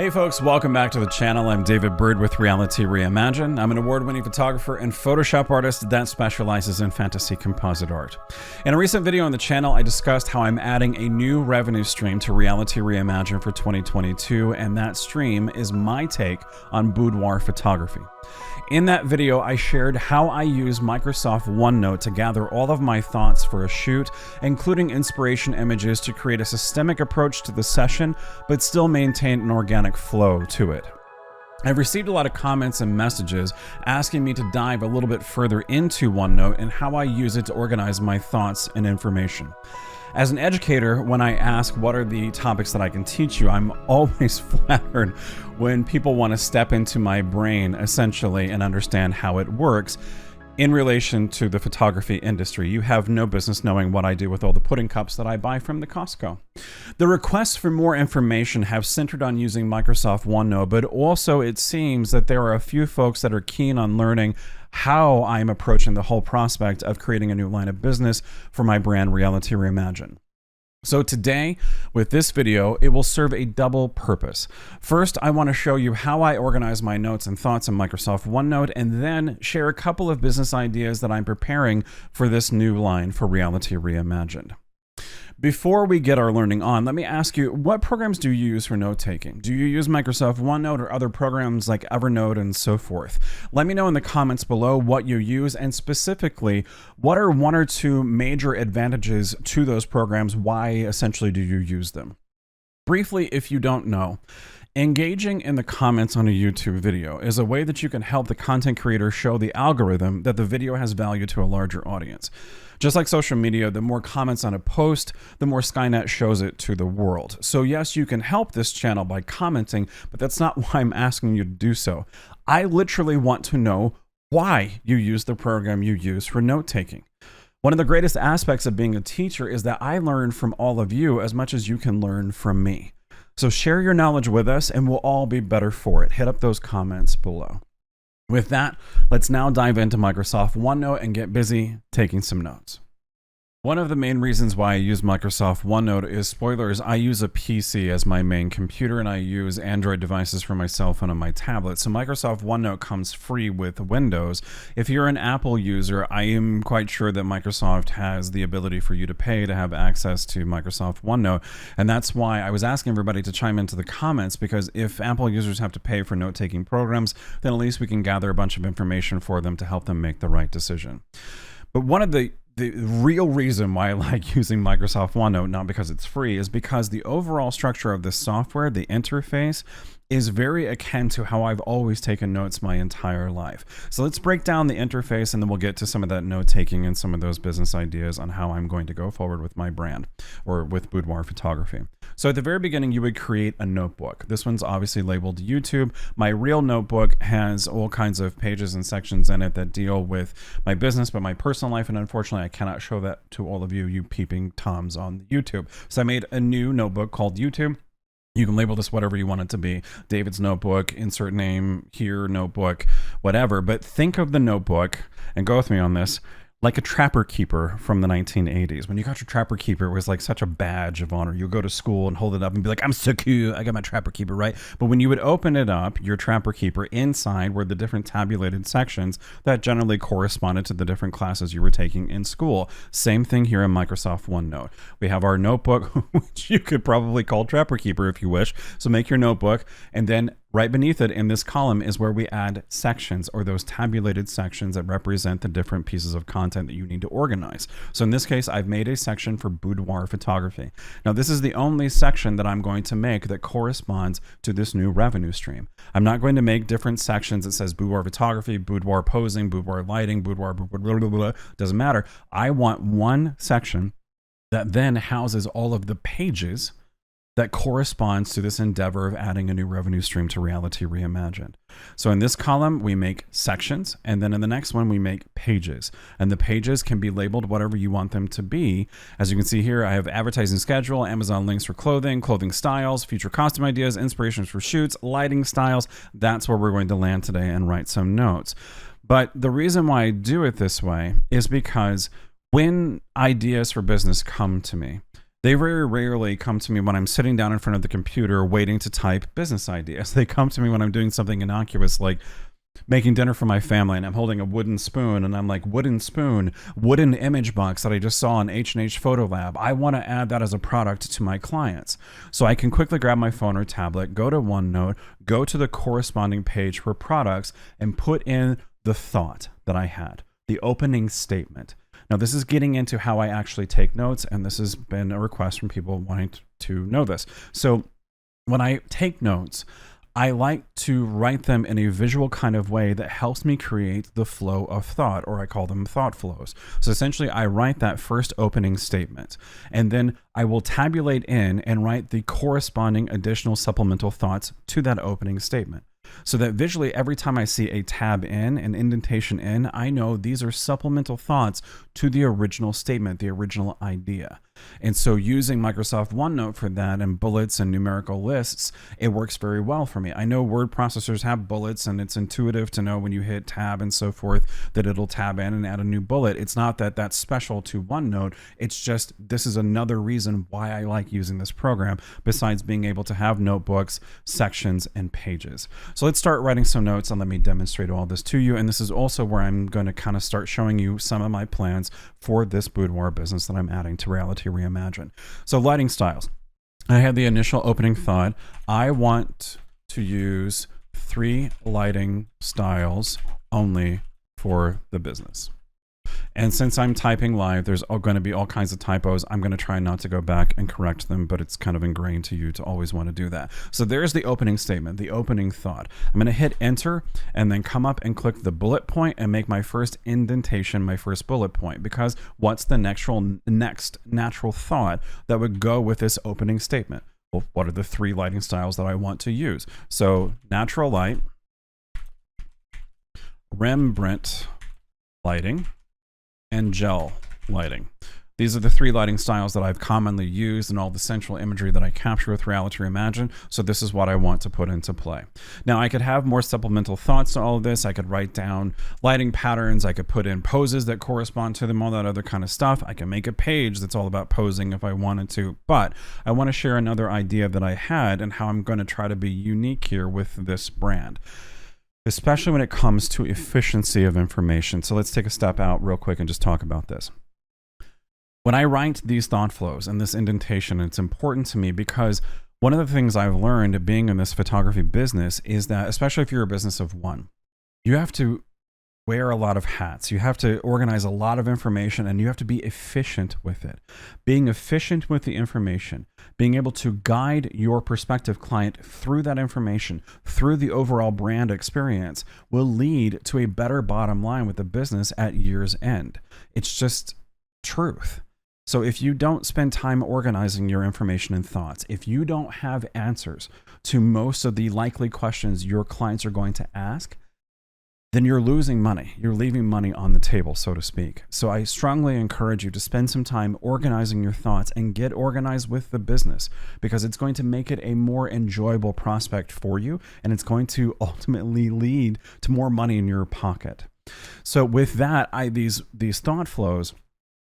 Hey folks, welcome back to the channel. I'm David Bird with Reality Reimagined. I'm an award-winning photographer and Photoshop artist that specializes in fantasy composite art. In a recent video on the channel, I discussed how I'm adding a new revenue stream to Reality Reimagined for 2022, and that stream is my take on boudoir photography. In that video, I shared how I use Microsoft Onenote to gather all of my thoughts for a shoot, including inspiration images to create a systemic approach to the session, but still maintain an organic flow to it. I've received a lot of comments and messages asking me to dive a little bit further into OneNote and how I use it to organize my thoughts and information. As an educator, when I ask what are the topics that I can teach you, I'm always flattered when people want to step into my brain, essentially, and understand how it works in relation to the photography industry. You have no business knowing what I do with all the pudding cups that I buy from the Costco. The requests for more information have centered on using Microsoft OneNote, but also it seems that there are a few folks that are keen on learning how I'm approaching the whole prospect of creating a new line of business for my brand, Reality Reimagined. So today, with this video, it will serve a double purpose. First, I want to show you how I organize my notes and thoughts in Microsoft OneNote, and then share a couple of business ideas that I'm preparing for this new line for Reality Reimagined. Before we get our learning on, let me ask you, what programs do you use for note-taking? Do you use Microsoft OneNote or other programs like Evernote and so forth? Let me know in the comments below what you use, and specifically, what are one or two major advantages to those programs? Why essentially do you use them? Briefly, if you don't know, engaging in the comments on a YouTube video is a way that you can help the content creator show the algorithm that the video has value to a larger audience. Just like social media, the more comments on a post, the more Skynet shows it to the world. So yes, you can help this channel by commenting, but that's not why I'm asking you to do so. I literally want to know why you use the program you use for note-taking. One of the greatest aspects of being a teacher is that I learn from all of you as much as you can learn from me. So share your knowledge with us and we'll all be better for it. Hit up those comments below. With that, let's now dive into Microsoft OneNote and get busy taking some notes. One of the main reasons why I use Microsoft OneNote is, spoilers, I use a PC as my main computer and I use Android devices for my cell phone and my tablet. So Microsoft OneNote comes free with Windows. If you're an Apple user, I am quite sure that Microsoft has the ability for you to pay to have access to Microsoft OneNote. And that's why I was asking everybody to chime into the comments, because if Apple users have to pay for note-taking programs, then at least we can gather a bunch of information for them to help them make the right decision. But one of the real reason why I like using Microsoft OneNote, not because it's free, is because the overall structure of this software, the interface, is very akin to how I've always taken notes my entire life. So let's break down the interface and then we'll get to some of that note-taking and some of those business ideas on how I'm going to go forward with my brand or with boudoir photography. So at the very beginning, you would create a notebook. This one's obviously labeled YouTube. My real notebook has all kinds of pages and sections in it that deal with my business, but my personal life, and unfortunately, I cannot show that to all of you, you peeping toms on YouTube. So I made a new notebook called YouTube. You can label this whatever you want it to be. David's notebook, insert name here, notebook, whatever. But think of the notebook, and go with me on this, like a trapper keeper from the 1980s. When you got your trapper keeper, it was like such a badge of honor. You go to school and hold it up and be like, I'm so cool, I got my trapper keeper, right? But when you would open it up, your trapper keeper, inside were the different tabulated sections that generally corresponded to the different classes you were taking in school. Same thing here in Microsoft OneNote. We have our notebook, which you could probably call trapper keeper if you wish. So make your notebook, and then right beneath it in this column is where we add sections, or those tabulated sections that represent the different pieces of content that you need to organize. So in this case, I've made a section for boudoir photography. Now, this is the only section that I'm going to make that corresponds to this new revenue stream. I'm not going to make different sections that says boudoir photography, boudoir posing, boudoir lighting, boudoir, blah, blah, blah, blah. Doesn't matter. I want one section that then houses all of the pages that corresponds to this endeavor of adding a new revenue stream to Reality Reimagined. So in this column, we make sections, and then in the next one, we make pages. And the pages can be labeled whatever you want them to be. As you can see here, I have advertising schedule, Amazon links for clothing, clothing styles, future costume ideas, inspirations for shoots, lighting styles. That's where we're going to land today and write some notes. But the reason why I do it this way is because when ideas for business come to me, They very rarely come to me when I'm sitting down in front of the computer waiting to type business ideas. They come to me when I'm doing something innocuous like making dinner for my family and I'm holding a wooden spoon and I'm like, wooden spoon, wooden image box that I just saw on H&H Photo Lab. I want to add that as a product to my clients. So I can quickly grab my phone or tablet, go to OneNote, go to the corresponding page for products and put in the thought that I had, the opening statement. Now, this is getting into how I actually take notes, and this has been a request from people wanting to know this. So when I take notes, I like to write them in a visual kind of way that helps me create the flow of thought, or I call them thought flows. So essentially, I write that first opening statement, and then I will tabulate in and write the corresponding additional supplemental thoughts to that opening statement. So that visually, every time I see a tab in, an indentation in, I know these are supplemental thoughts to the original statement, the original idea. And so using Microsoft OneNote for that and bullets and numerical lists, it works very well for me. I know word processors have bullets and it's intuitive to know when you hit tab and so forth that it'll tab in and add a new bullet. It's not that that's special to OneNote. It's just this is another reason why I like using this program besides being able to have notebooks, sections, and pages. So let's start writing some notes and let me demonstrate all this to you. And this is also where I'm going to kind of start showing you some of my plans for this boudoir business that I'm adding to Reality Reimagined. So lighting styles. I had the initial opening thought. I want to use 3 lighting styles only for the business. And since I'm typing live, there's going to be all kinds of typos. I'm going to try not to go back and correct them, but it's kind of ingrained to you to always want to do that. So there's the opening statement, the opening thought. I'm going to hit enter and then come up and click the bullet point and make my first indentation, my first bullet point, because what's the next natural thought that would go with this opening statement? Well, what are the 3 lighting styles that I want to use? So natural light, Rembrandt lighting, and gel lighting. These are the 3 lighting styles that I've commonly used in all the central imagery that I capture with Reality Reimagined. So this is what I want to put into play. Now I could have more supplemental thoughts to all of this. I could write down lighting patterns. I could put in poses that correspond to them, all that other kind of stuff. I can make a page that's all about posing if I wanted to, but I want to share another idea that I had and how I'm going to try to be unique here with this brand, especially when it comes to efficiency of information. So let's take a step out real quick and just talk about this. When I write these thought flows and this indentation, it's important to me because one of the things I've learned being in this photography business is that, especially if you're a business of one, you have to wear a lot of hats. You have to organize a lot of information and you have to be efficient with it. Being efficient with the information, being able to guide your prospective client through that information, through the overall brand experience, will lead to a better bottom line with the business at year's end. It's just truth. So if you don't spend time organizing your information and thoughts, if you don't have answers to most of the likely questions your clients are going to ask, then you're losing money. You're leaving money on the table, so to speak. So I strongly encourage you to spend some time organizing your thoughts and get organized with the business, because it's going to make it a more enjoyable prospect for you, and it's going to ultimately lead to more money in your pocket. So with that, these thought flows,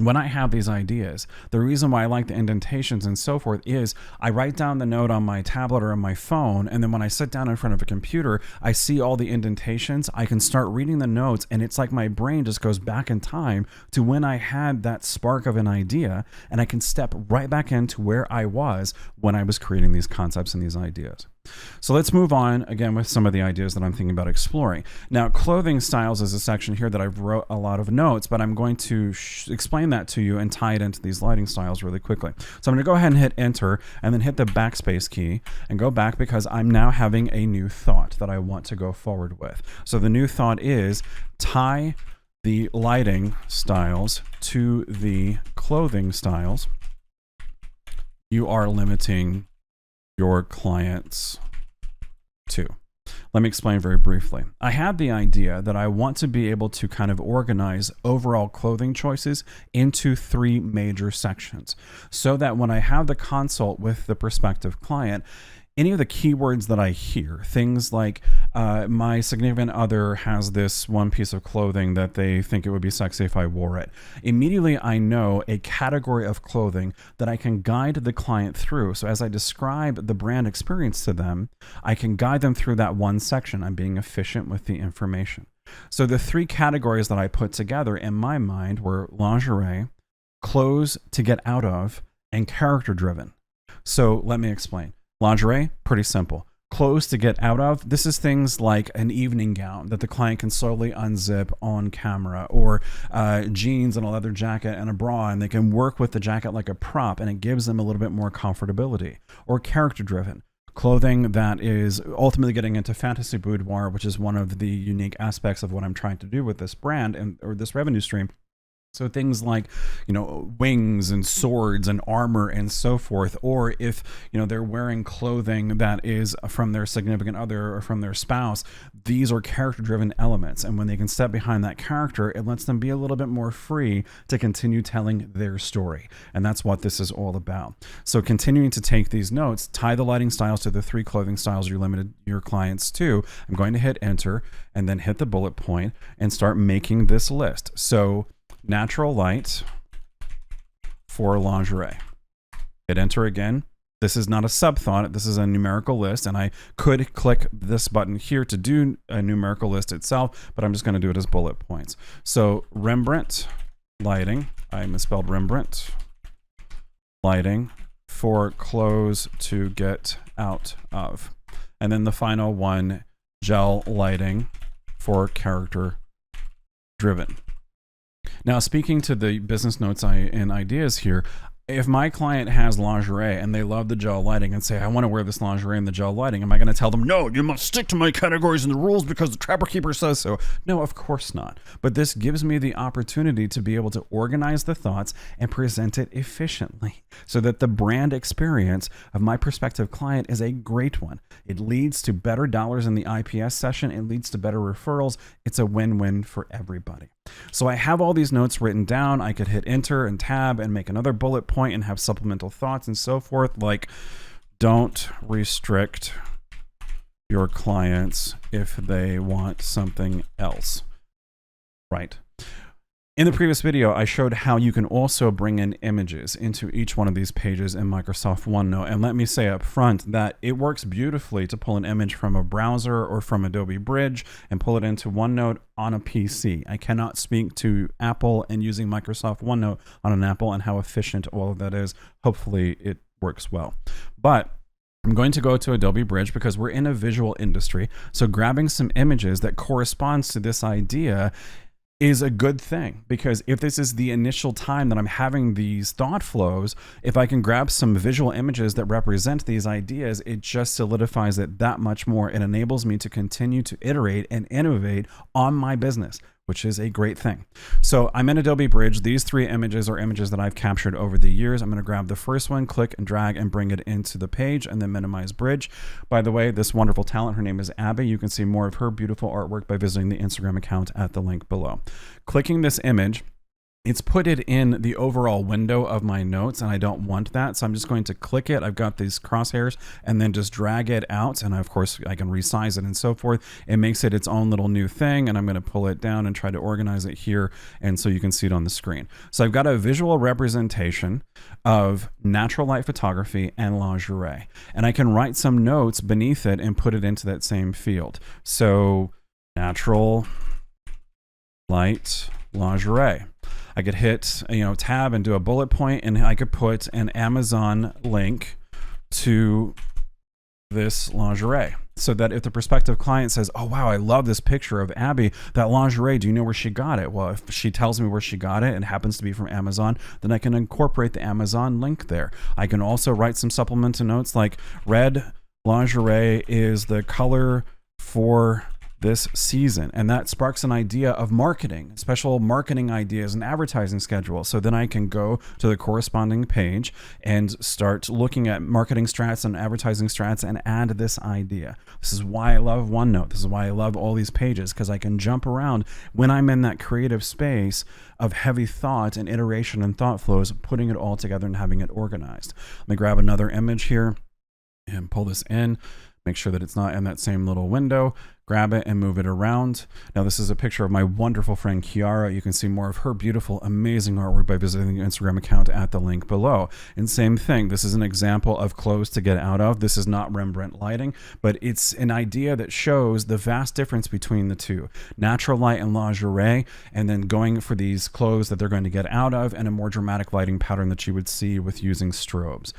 when I have these ideas, the reason why I like the indentations and so forth is I write down the note on my tablet or on my phone, and then when I sit down in front of a computer, I see all the indentations. I can start reading the notes, and it's like my brain just goes back in time to when I had that spark of an idea, and I can step right back into where I was when I was creating these concepts and these ideas. So let's move on again with some of the ideas that I'm thinking about exploring. Now, clothing styles is a section here that I've wrote a lot of notes, but I'm going to explain that to you and tie it into these lighting styles really quickly. So I'm going to go ahead and hit enter and then hit the backspace key and go back because I'm now having a new thought that I want to go forward with. So the new thought is tie the lighting styles to the clothing styles. You are limiting your clients to. Let me explain very briefly. I had the idea that I want to be able to kind of organize overall clothing choices into 3 major sections so that when I have the consult with the prospective client, any of the keywords that I hear, things like my significant other has this one piece of clothing that they think it would be sexy if I wore it. Immediately I know a category of clothing that I can guide the client through. So as I describe the brand experience to them, I can guide them through that one section. I'm being efficient with the information. So the three categories that I put together in my mind were lingerie, clothes to get out of, and character driven. So let me explain. Lingerie, pretty simple. Clothes to get out of, this is things like an evening gown that the client can slowly unzip on camera, or jeans and a leather jacket and a bra, and they can work with the jacket like a prop, and it gives them a little bit more comfortability. Or character driven. Clothing that is ultimately getting into fantasy boudoir, which is one of the unique aspects of what I'm trying to do with this brand or this revenue stream. So things like, wings and swords and armor and so forth. Or if, they're wearing clothing that is from their significant other or from their spouse, these are character-driven elements. And when they can step behind that character, it lets them be a little bit more free to continue telling their story. And that's what this is all about. So continuing to take these notes, tie the lighting styles to the three clothing styles you limited your clients to. I'm going to hit enter and then hit the bullet point and start making this list. So natural light for lingerie. Hit enter again. This is not a sub-thought. This is a numerical list, and I could click this button here to do a numerical list itself, but I'm just going to do it as bullet points. So Rembrandt lighting. I misspelled Rembrandt lighting for clothes to get out of. And then the final one, gel lighting for character driven. Now, speaking to the business notes and ideas here, if my client has lingerie and they love the gel lighting and say, I want to wear this lingerie in the gel lighting, am I going to tell them, no, you must stick to my categories and the rules because the Trapper Keeper says so? No, of course not. But this gives me the opportunity to be able to organize the thoughts and present it efficiently so that the brand experience of my prospective client is a great one. It leads to better dollars in the IPS session. It leads to better referrals. It's a win-win for everybody. So I have all these notes written down. I could hit enter and tab and make another bullet point and have supplemental thoughts and so forth, like don't restrict your clients if they want something else, right? In the previous video, I showed how you can also bring in images into each one of these pages in Microsoft OneNote. And let me say up front that it works beautifully to pull an image from a browser or from Adobe Bridge and pull it into OneNote on a PC. I cannot speak to Apple and using Microsoft OneNote on an Apple and how efficient all of that is. Hopefully it works well. But I'm going to go to Adobe Bridge because we're in a visual industry. So grabbing some images that corresponds to this idea is a good thing, because if this is the initial time that I'm having these thought flows, if I can grab some visual images that represent these ideas, it just solidifies it that much more. It enables me to continue to iterate and innovate on my business, which is a great thing. So I'm in Adobe Bridge. These three images are images that I've captured over the years. I'm going to grab the first one, click and drag and bring it into the page, and then minimize Bridge. By the way, this wonderful talent, her name is Abby. You can see more of her beautiful artwork by visiting the Instagram account at the link below. Clicking this image, it's put it in the overall window of my notes, and I don't want that. So I'm just going to click it. I've got these crosshairs and then just drag it out. And of course I can resize it and so forth. It makes it its own little new thing. And I'm going to pull it down and try to organize it here. And so you can see it on the screen. So I've got a visual representation of natural light photography and lingerie. And I can write some notes beneath it and put it into that same field. So natural light lingerie. I could hit, tab and do a bullet point, and I could put an Amazon link to this lingerie so that if the prospective client says, oh, wow, I love this picture of Abby, that lingerie, do you know where she got it? Well, if she tells me where she got it and happens to be from Amazon, then I can incorporate the Amazon link there. I can also write some supplemental notes like red lingerie is the color for this season, and that sparks an idea of marketing, special marketing ideas and advertising schedule. So then I can go to the corresponding page and start looking at marketing strats and advertising strats and add this idea. This is why I love OneNote. This is why I love all these pages, because I can jump around when I'm in that creative space of heavy thought and iteration and thought flows, putting it all together and having it organized. Let me grab another image here. and pull this in. Make sure that it's not in that same little window. Grab it and move it around. Now this is a picture of my wonderful friend Kiara. You can see more of her beautiful, amazing artwork by visiting the Instagram account at the link below. And same thing, this is an example of clothes to get out of. This is not Rembrandt lighting, but it's an idea that shows the vast difference between the two. Natural light and lingerie, and then going for these clothes that they're going to get out of, and a more dramatic lighting pattern that you would see with using strobes.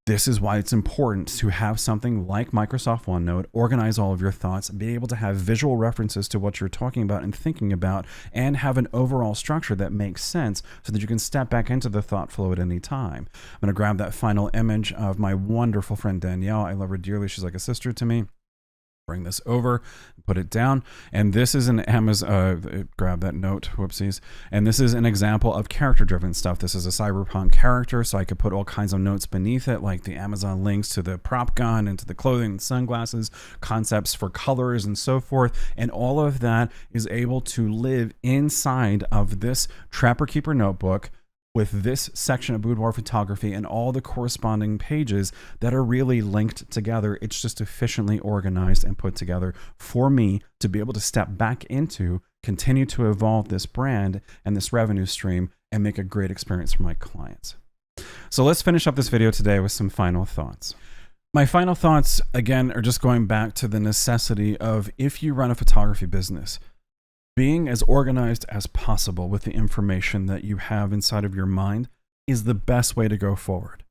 This is why it's important to have something like Microsoft OneNote, organize all of your thoughts, be able to have visual references to what you're talking about and thinking about, and have an overall structure that makes sense so that you can step back into the thought flow at any time. I'm going to grab that final image of my wonderful friend Danielle. I love her dearly. She's like a sister to me. Bring this over, put it down, and this is an Amazon, grab that note, whoopsies, and this is an example of character-driven stuff. This is a cyberpunk character, so I could put all kinds of notes beneath it, like the Amazon links to the prop gun and to the clothing and sunglasses, concepts for colors and so forth, and all of that is able to live inside of this Trapper Keeper notebook with this section of boudoir photography and all the corresponding pages that are really linked together. It's just efficiently organized and put together for me to be able to step back into, continue to evolve this brand and this revenue stream, and make a great experience for my clients. So let's finish up this video today with some final thoughts. My final thoughts, again, are just going back to the necessity of, if you run a photography business, being as organized as possible with the information that you have inside of your mind is the best way to go forward.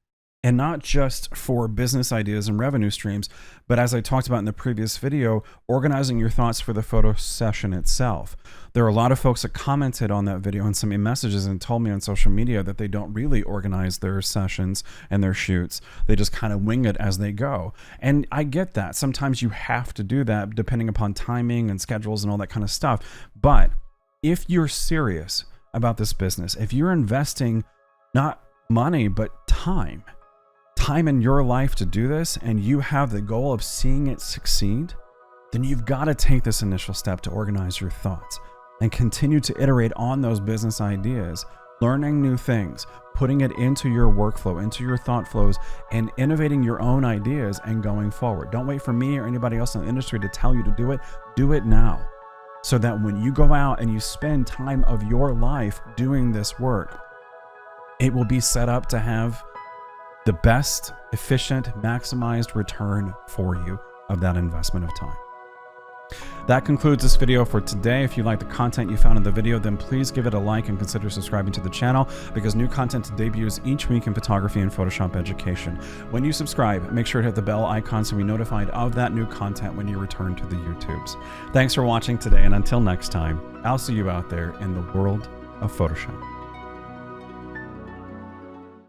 And not just for business ideas and revenue streams, but as I talked about in the previous video, organizing your thoughts for the photo session itself. There are a lot of folks that commented on that video and sent me messages and told me on social media that they don't really organize their sessions and their shoots. They just kind of wing it as they go. And I get that. Sometimes you have to do that depending upon timing and schedules and all that kind of stuff. But if you're serious about this business, if you're investing not money, but time in your life to do this, and you have the goal of seeing it succeed, then you've got to take this initial step to organize your thoughts and continue to iterate on those business ideas, learning new things, putting it into your workflow, into your thought flows, and innovating your own ideas and going forward. Don't wait for me or anybody else in the industry to tell you to do it. Do it now, so that when you go out and you spend time of your life doing this work, it will be set up to have the best, efficient, maximized return for you of that investment of time. That concludes this video for today. If you like the content you found in the video, then please give it a like and consider subscribing to the channel, because new content debuts each week in photography and Photoshop education. When you subscribe, make sure to hit the bell icon so you'll be notified of that new content when you return to the YouTubes. Thanks for watching today, and until next time, I'll see you out there in the world of Photoshop.